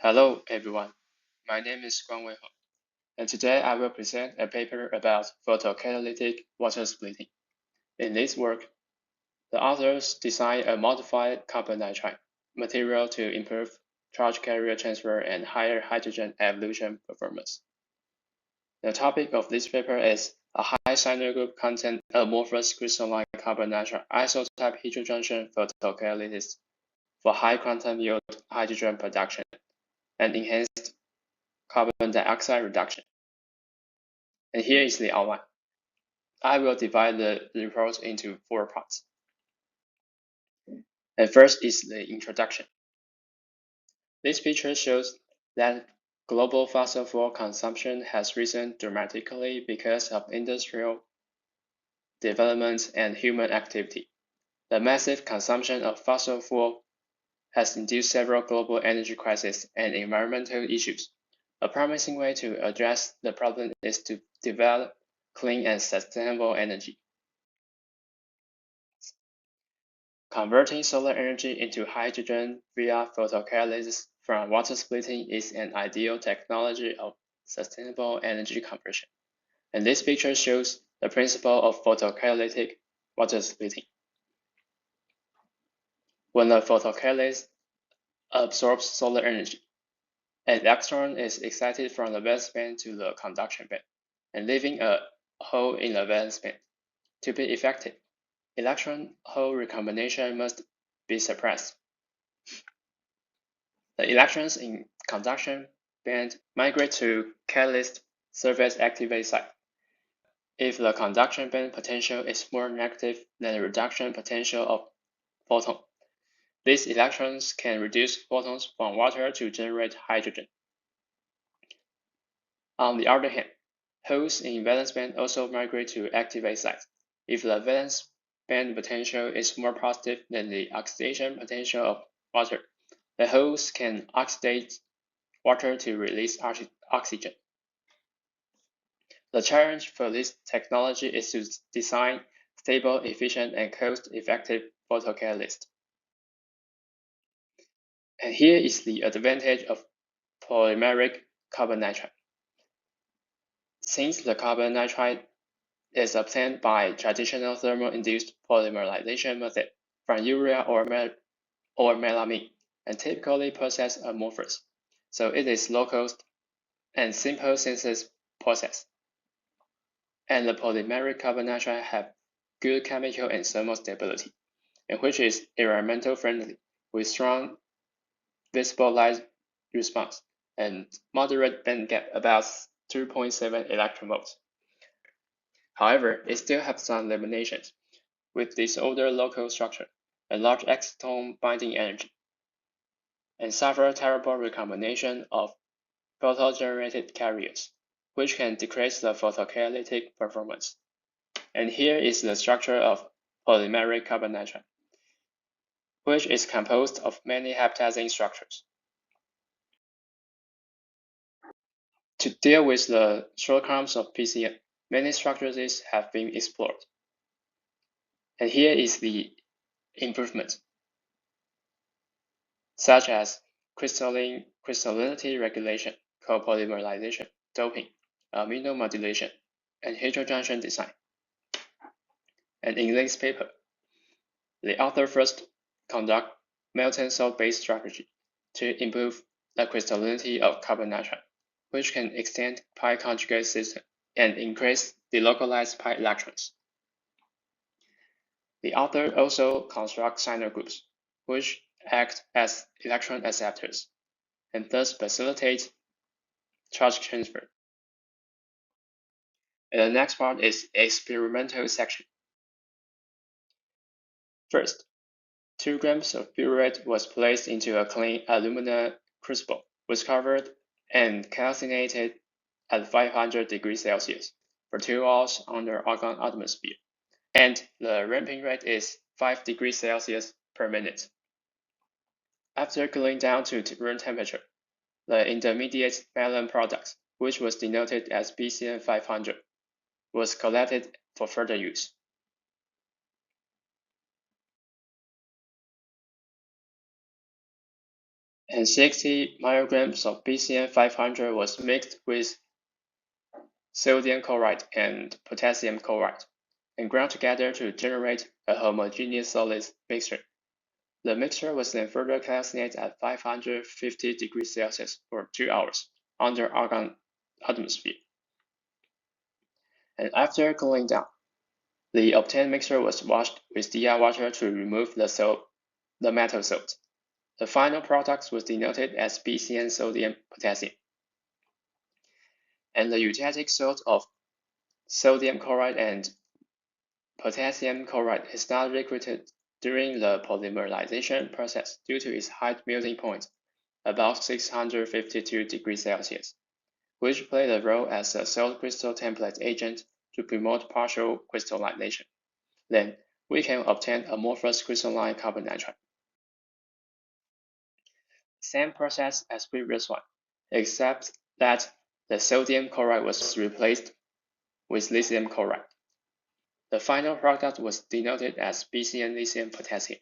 Hello everyone, my name is Guangwei He, and today I will present a paper about photocatalytic water splitting. In this work, the authors designed a modified carbon nitride material to improve charge carrier transfer and higher hydrogen evolution performance. The topic of this paper is a high cyano group content amorphous crystalline carbon nitride isotype heterojunction photocatalysis for high quantum yield hydrogen production and enhanced carbon dioxide reduction. And here is the outline. I will divide the report into 4 parts. And first is the introduction. This picture shows that global fossil fuel consumption has risen dramatically because of industrial development and human activity. The massive consumption of fossil fuel has induced several global energy crises and environmental issues. A promising way to address the problem is to develop clean and sustainable energy. Converting solar energy into hydrogen via photocatalysis from water splitting is an ideal technology of sustainable energy conversion. And this picture shows the principle of photocatalytic water splitting. When a photocatalyst absorbs solar energy, an electron is excited from the valence band to the conduction band, and leaving a hole in the valence band. To be effective, electron-hole recombination must be suppressed. The electrons in conduction band migrate to catalyst surface activate site. If the conduction band potential is more negative than the reduction potential of photon, these electrons can reduce photons from water to generate hydrogen. On the other hand, holes in valence band also migrate to activate site. If the valence band potential is more positive than the oxidation potential of water, the holes can oxidate water to release oxygen. The challenge for this technology is to design stable, efficient, and cost-effective photocatalyst. And here is the advantage of polymeric carbon nitride. Since the carbon nitride is obtained by traditional thermal-induced polymerization method from urea or melamine, and typically processed amorphous, so it is low-cost and simple synthesis process. And the polymeric carbon nitride have good chemical and thermal stability, and which is environmental friendly with strong visible light response and moderate band gap about 2.7 electron volts. However, it still has some limitations with disordered local structure and large exciton binding energy, and suffer terrible recombination of photo-generated carriers, which can decrease the photocatalytic performance. And here is the structure of polymeric carbon nitride, which is composed of many heptazine structures. To deal with the shortcomings of PCM, many strategies have been explored. And here is the improvement, such as crystallinity regulation, copolymerization, doping, immunomodulation, and heterojunction design. And in this paper, the author first conduct melting salt-based strategy to improve the crystallinity of carbon nitride, which can extend pi conjugate system and increase the localized pi electrons. The author also constructs cyano groups, which act as electron acceptors, and thus facilitate charge transfer. And the next part is experimental section. First, 2 grams of burette was placed into a clean alumina crucible, was covered and calcinated at 500 degrees Celsius for 2 hours under argon atmosphere, and the ramping rate is 5 degrees Celsius per minute. After cooling down to room temperature, the intermediate balance product, which was denoted as BCN 500, was collected for further use. and 60 micrograms of BCN 500 was mixed with sodium chloride and potassium chloride and ground together to generate a homogeneous solid mixture. The mixture was then further calcinated at 550 degrees Celsius for 2 hours under argon atmosphere. And after cooling down, the obtained mixture was washed with DI water to remove the metal salt. The final product was denoted as BCN sodium potassium. And the eutectic salt of sodium chloride and potassium chloride is not liquid during the polymerization process due to its high melting point, about 652 degrees Celsius, which played a role as a salt crystal template agent to promote partial crystallization. Then we can obtain amorphous crystalline carbon nitride. Same process as previous one, except that the sodium chloride was replaced with lithium chloride. The final product was denoted as BCN lithium potassium.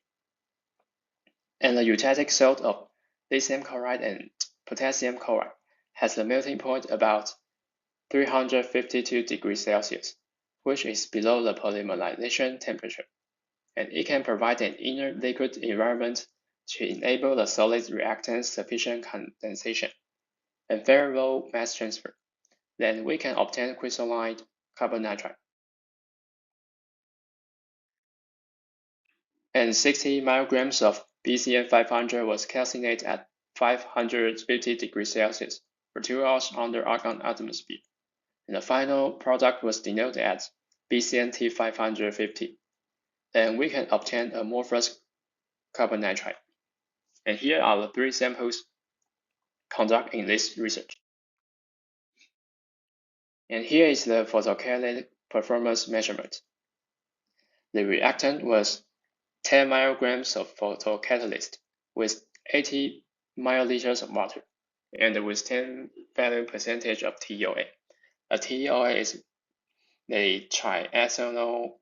And the eutectic salt of lithium chloride and potassium chloride has a melting point about 352 degrees Celsius, which is below the polymerization temperature, and it can provide an inner liquid environment to enable the solid reactants sufficient condensation and very low mass transfer. Then we can obtain crystalline carbon nitride. And 60 micrograms of BCN 500 was calcinated at 550 degrees Celsius for 2 hours under argon atmosphere, and the final product was denoted as BCNT 550. Then we can obtain amorphous carbon nitride. And here are the 3 samples conducted in this research. And here is the photocatalytic performance measurement. The reactant was 10 micrograms of photocatalyst with 80 milliliters of water and with 10 value percentage of TOA. A TOA is the triethylamine,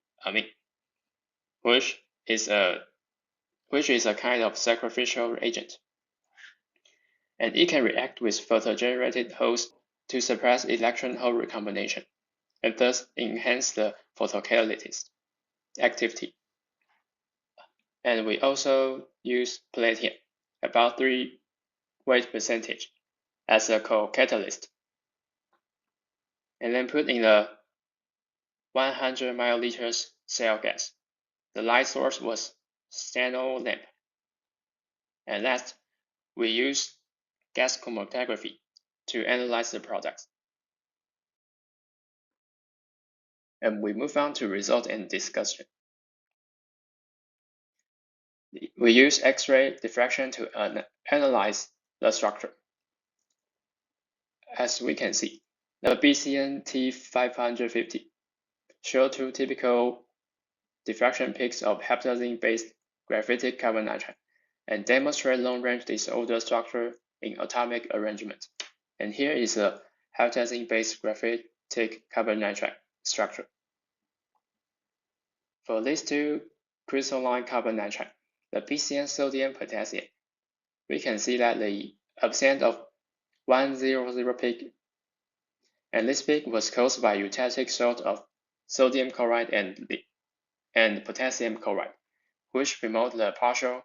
which is a kind of sacrificial agent, and it can react with photogenerated hosts to suppress electron hole recombination, and thus enhance the photocatalyst activity. And we also use palladium, about 3 weight percentage, as a co-catalyst, and then put in the 100 milliliters cell gas. The light source was steno lamp. And last, we use gas chromatography to analyze the products. And we move on to result and discussion. We use X-ray diffraction to analyze the structure. As we can see, the BCN-T 550 show 2 typical diffraction peaks of heptazine-based graphitic carbon nitride and demonstrate long-range disorder structure in atomic arrangement. And here is a heptazine-based graphitic carbon nitride structure. For these 2 crystalline carbon nitride, the BCN sodium potassium, we can see that the absence of 100 peak, and this peak was caused by eutectic salt of sodium chloride and potassium chloride, which promote the partial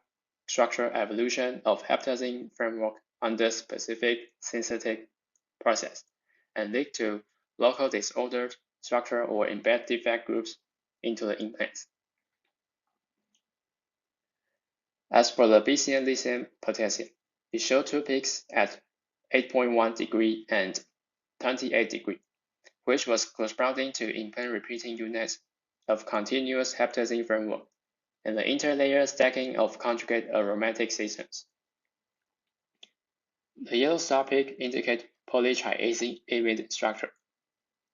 structural evolution of heptazine framework under specific synthetic process, and lead to local disordered structure or embed defect groups into the implants. As for the BCN lithium potassium, it showed 2 peaks at 8.1 degree and 28 degree, which was corresponding to implant repeating units of continuous heptazine framework and the interlayer stacking of conjugate aromatic systems. The yellow star peak indicates polytriazine amide structure,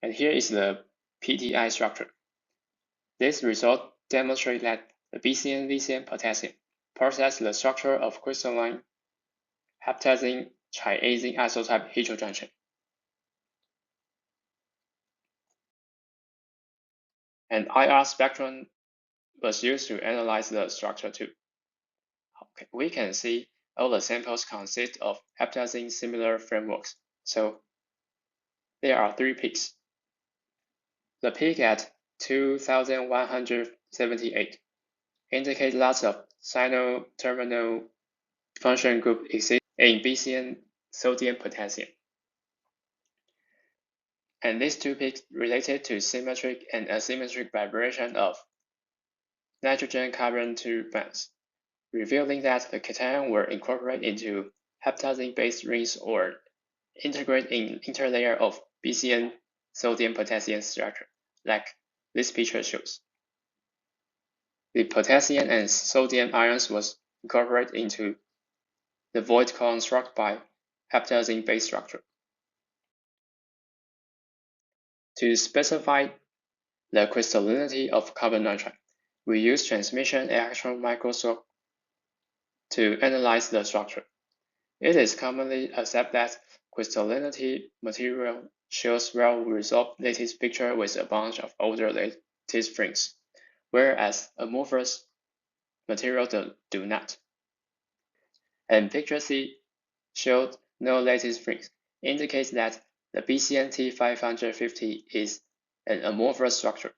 and here is the PTI structure. This result demonstrates that the BCN lithium potassium possesses the structure of crystalline heptazine triazine isotype heterojunction. And IR spectrum was used to analyze the structure too. Okay, we can see all the samples consist of heptazine similar frameworks, so there are 3 peaks. The peak at 2178 indicates lots of sino-terminal function group exist in BCN sodium potassium. And these 2 peaks related to symmetric and asymmetric vibration of nitrogen-carbon 2 bonds, revealing that the cation were incorporated into heptazine-based rings or integrate in interlayer of BCN sodium potassium structure, like this picture shows. The potassium and sodium ions was incorporated into the void construct by heptazine-based structure. To specify the crystallinity of carbon nitride, we use transmission electron microscope to analyze the structure. It is commonly accepted that crystallinity material shows well-resolved lattice picture with a bunch of older lattice springs, whereas amorphous materials do not. And picture C showed no lattice springs, indicates that the BCN T550 is an amorphous structure.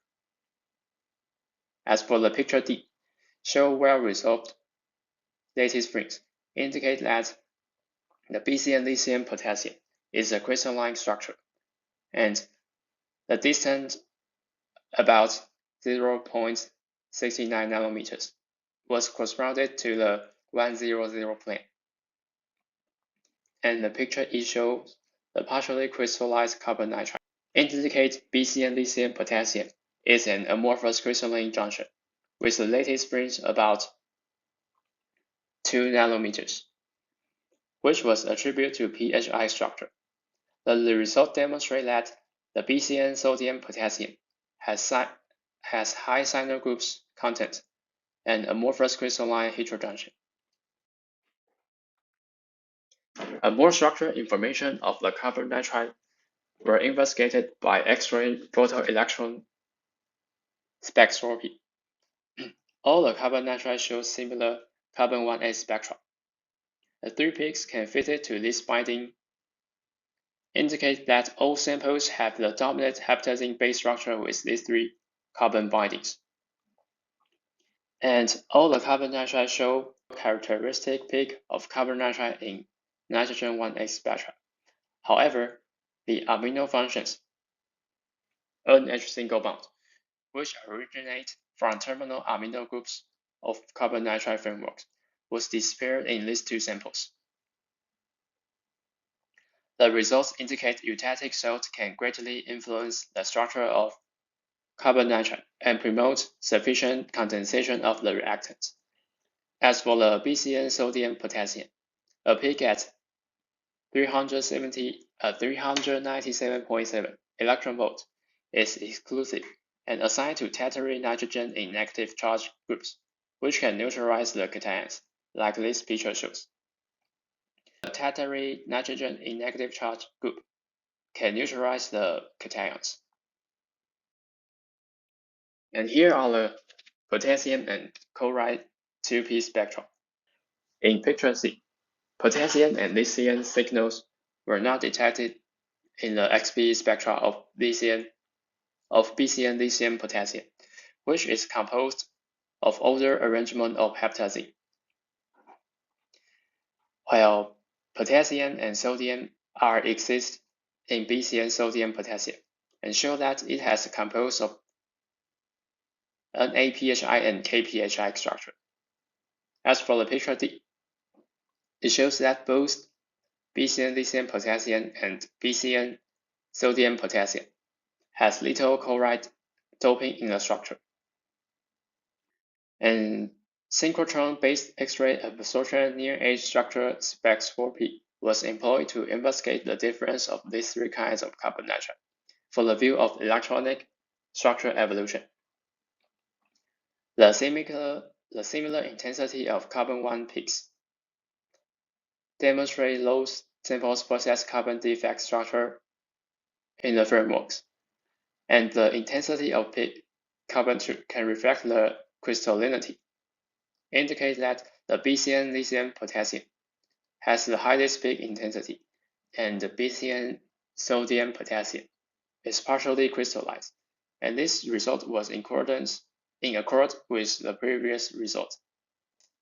As for the picture D, show well-resolved lattice springs, indicate that the BCN lithium potassium is a crystalline structure, and the distance about 0.69 nanometers was corresponded to the 100 plane. And the picture E shows the partially crystallized carbon nitride, indicates BCN lithium potassium is an amorphous crystalline junction with the lattice springs about 2 nanometers, which was attributed to PHI structure. The result demonstrates that the BCN sodium potassium has high sinyl groups content and amorphous crystalline heterojunction. A more structured information of the carbon nitride were investigated by X-ray photoelectron spectroscopy. All the carbon nitride show similar carbon 1s spectra. The 3 peaks can fit it to this binding, indicate that all samples have the dominant heptazine-based structure with these 3 carbon bindings. And all the carbon nitride show characteristic peak of carbon nitride in nitrogen 1s spectra. However, the amino functions, NH single bond, which originate from terminal amino groups of carbon nitride frameworks, was disappeared in these 2 samples. The results indicate eutectic salt can greatly influence the structure of carbon nitride and promote sufficient condensation of the reactants. As for the BCN sodium potassium, a peak at 397.7 electron volt is exclusive and assigned to tertiary nitrogen in negative charge groups, which can neutralize the cations, like this picture shows. The tertiary nitrogen in negative charge group can neutralize the cations. And here are the potassium and chloride 2p spectra. In picture C, potassium and lithium signals were not detected in the XP spectra of BCN lithium potassium, which is composed of older arrangement of heptazine, while potassium and sodium exist in BCN sodium potassium and show that it has composed of an APHI and KPHI structure. As for the picture D, it shows that both BCN lithium potassium and BCN sodium potassium has little chloride doping in the structure. And synchrotron-based X-ray absorption near-edge structure spectroscopy was employed to investigate the difference of these 3 kinds of carbon nitride for the view of electronic structure evolution. The similar intensity of carbon 1 peaks demonstrate low samples possess carbon defect structure in the frameworks, and the intensity of peak carbon 2 can reflect the crystallinity, indicate that the BCN lithium potassium has the highest peak intensity, and the BCN sodium potassium is partially crystallized, and this result was in accord with the previous result.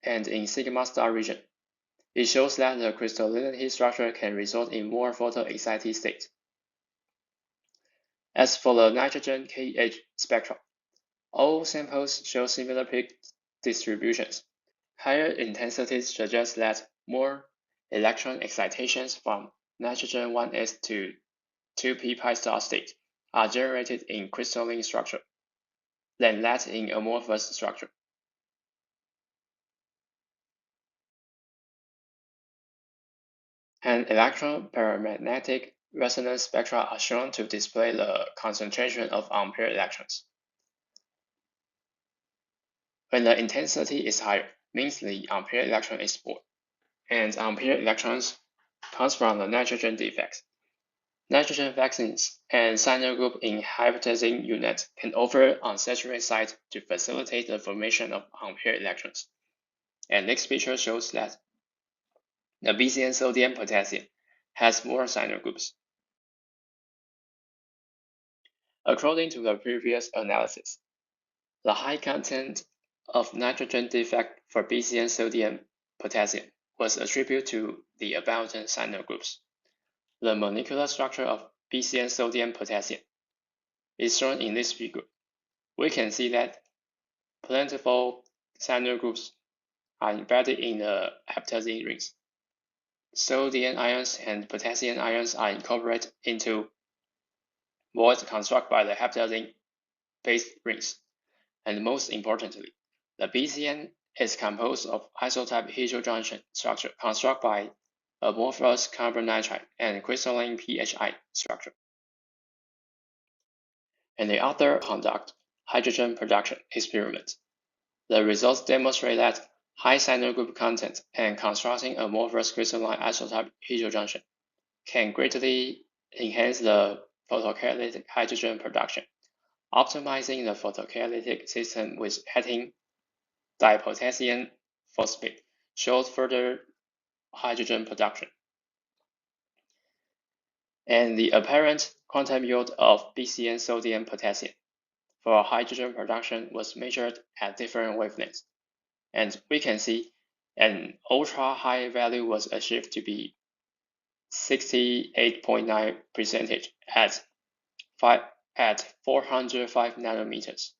And in sigma star region, it shows that the crystallinity structure can result in more photoexcited state. As for the nitrogen Ka spectrum, all samples show similar peak distributions. Higher intensities suggest that more electron excitations from nitrogen 1s to 2p pi star state are generated in crystalline structure than that in amorphous structure. And electron paramagnetic resonance spectra are shown to display the concentration of unpaired electrons. When the intensity is higher, means the unpaired electron is more, and unpaired electrons comes from the nitrogen defects. Nitrogen vaccines and signal group in hybridizing unit can offer unsaturated site to facilitate the formation of unpaired electrons. And next picture shows that the BCN sodium potassium has more signal groups. According to the previous analysis, the high content of nitrogen defect for BCN sodium potassium was attributed to the abundant signal groups. The molecular structure of BCN sodium potassium is shown in this figure. We can see that plentiful signal groups are embedded in the heptazine rings. Sodium ions and potassium ions are incorporated into voids constructed by the heptazine-based rings. And most importantly, the BCN is composed of isotype heterojunction structure constructed by amorphous carbon nitride and crystalline PHI structure. And the other conduct hydrogen production experiments. The results demonstrate that high signal group content and constructing amorphous crystalline isotype heterojunction can greatly enhance the photocatalytic hydrogen production. Optimizing the photocatalytic system with heating dipotassium phosphate shows further hydrogen production. And the apparent quantum yield of BCN sodium potassium for hydrogen production was measured at different wavelengths. And we can see an ultra-high value was achieved to be 68.9% at 405 nanometers.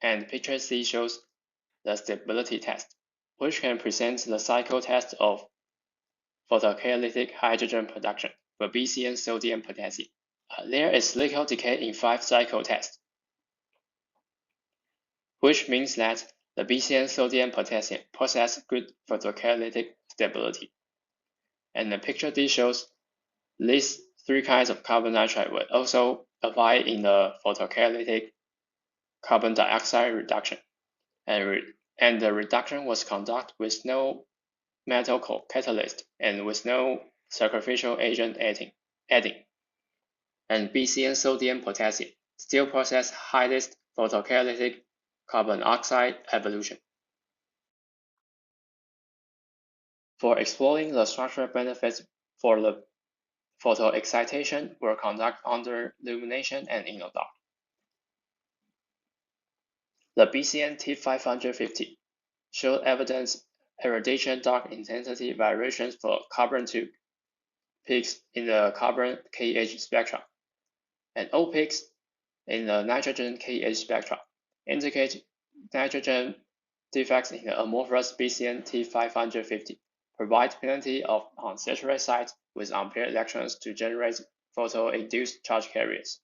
And picture C shows the stability test, which can present the cycle test of photocatalytic hydrogen production for BCN sodium potassium. There is little decay in 5-cycle test, which means that the BCN sodium potassium possess good photocatalytic stability. And the picture D shows these 3 kinds of carbon nitride were also applied in the photocatalytic carbon dioxide reduction, and the reduction was conducted with no metal catalyst and with no sacrificial agent adding. And BCN sodium potassium still possess highest photocatalytic carbon oxide evolution. For exploring the structural benefits for the photoexcitation were conducted under illumination and in the dark. The BCN T550 showed evidence irradiation dark intensity variations for carbon-2 peaks in the carbon Kh spectra, and O peaks in the nitrogen Kh spectra indicate nitrogen defects in the amorphous BCN T550 provide plenty of unsaturated sites with unpaired electrons to generate photo-induced charge carriers.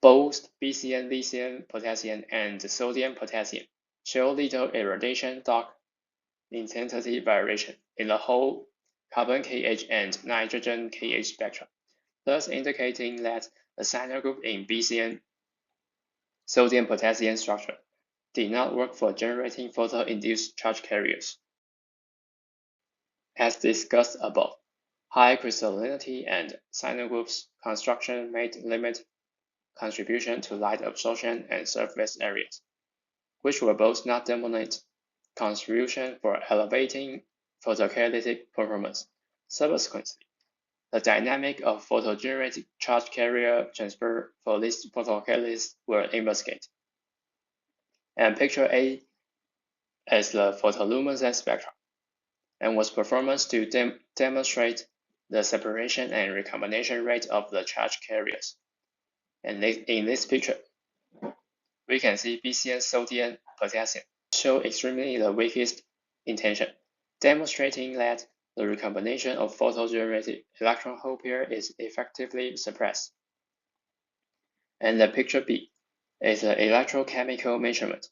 Both BCN lithium potassium and sodium potassium show little irradiation dark intensity variation in the whole carbon Kh and nitrogen Kh spectra, thus indicating that the signal group in BCN sodium potassium structure did not work for generating photo-induced charge carriers. As discussed above, high crystallinity and signal groups construction made limit contribution to light absorption and surface areas, which were both not dominant contribution for elevating photocatalytic performance. Subsequently, the dynamic of photogenerated charge carrier transfer for these photocatalysts were investigated. And picture A is the photoluminescence spectrum, and was performed to demonstrate the separation and recombination rate of the charge carriers. And in this picture, we can see BCN sodium potassium show extremely the weakest intention, demonstrating that the recombination of photogenerated electron hole pair is effectively suppressed. And the picture B is an electrochemical measurement,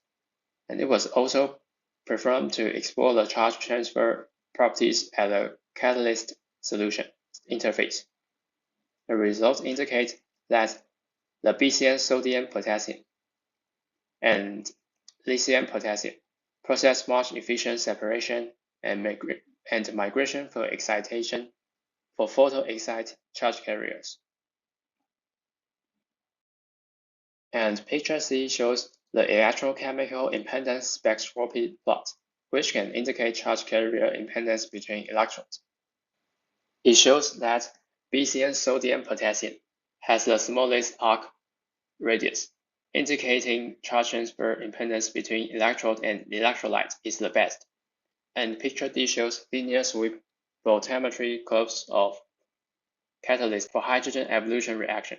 and it was also performed to explore the charge transfer properties at the catalyst solution interface. The results indicate that the BCN sodium potassium and lithium potassium possess much efficient separation and migration for excitation for photoexcite charge carriers. And picture C shows the electrochemical impedance spectroscopy plot, which can indicate charge carrier impedance between electrons. It shows that BCN sodium potassium has the smallest arc radius, indicating charge transfer impedance between electrode and electrolyte is the best. And picture D shows linear sweep voltammetry curves of catalyst for hydrogen evolution reaction,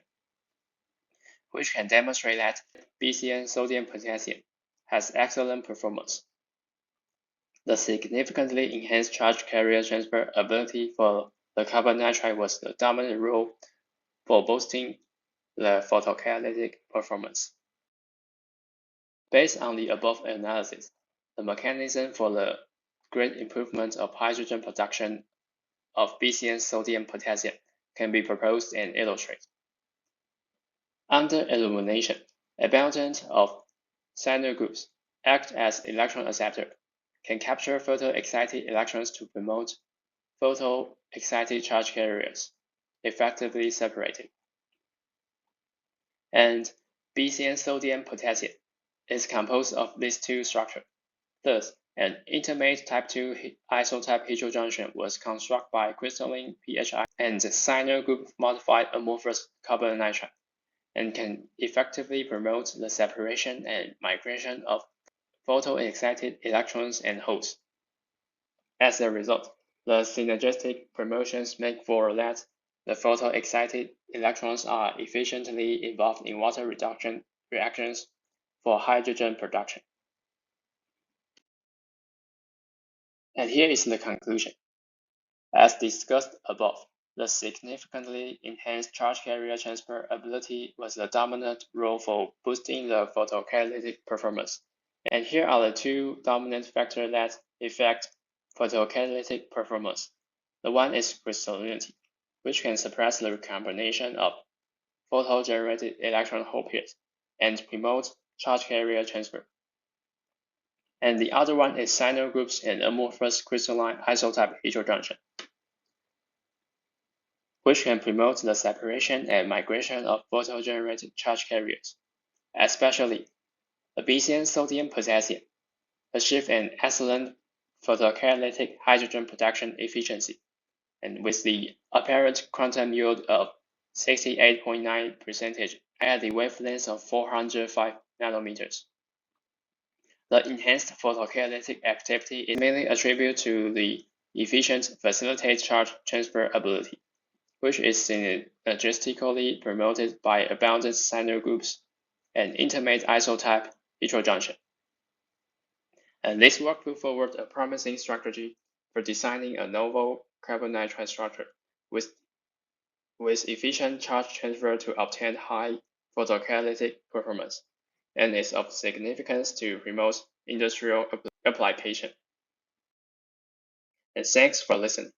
which can demonstrate that BCN sodium potassium has excellent performance. The significantly enhanced charge carrier transfer ability for the carbon nitride was the dominant role for boosting the photocatalytic performance. Based on the above analysis, the mechanism for the great improvement of hydrogen production of BCN sodium potassium can be proposed and illustrated. Under illumination, abundance of cyano groups act as electron acceptor, can capture photoexcited electrons to promote photoexcited charge carriers, effectively separated. And BCN sodium potassium is composed of these two structures. Thus, an intermediate type 2 isotype heterojunction was constructed by crystalline PHI and cyano group modified amorphous carbon nitride, and can effectively promote the separation and migration of photoexcited electrons and holes. As a result, the synergistic promotions make for that the photoexcited electrons are efficiently involved in water reduction reactions for hydrogen production. And here is the conclusion. As discussed above, the significantly enhanced charge carrier transfer ability was the dominant role for boosting the photocatalytic performance. And here are the two dominant factors that affect photocatalytic performance. The one is crystallinity, which can suppress the recombination of photogenerated electron hole pairs and promote charge carrier transfer. And the other one is cyano groups and amorphous crystalline isotype heterojunction, which can promote the separation and migration of photogenerated charge carriers, especially the BCN sodium potassium achieve an excellent photocatalytic hydrogen production efficiency, and with the apparent quantum yield of 68.9% at the wavelength of 405 nanometers. The enhanced photocatalytic activity is mainly attributed to the efficient facilitate charge transfer ability, which is synergistically promoted by abundant cyano groups and intermediate isotype heterojunction. And this work put forward a promising strategy for designing a novel carbon nitride structure with efficient charge transfer to obtain high photocatalytic performance, and is of significance to promote industrial application. And thanks for listening.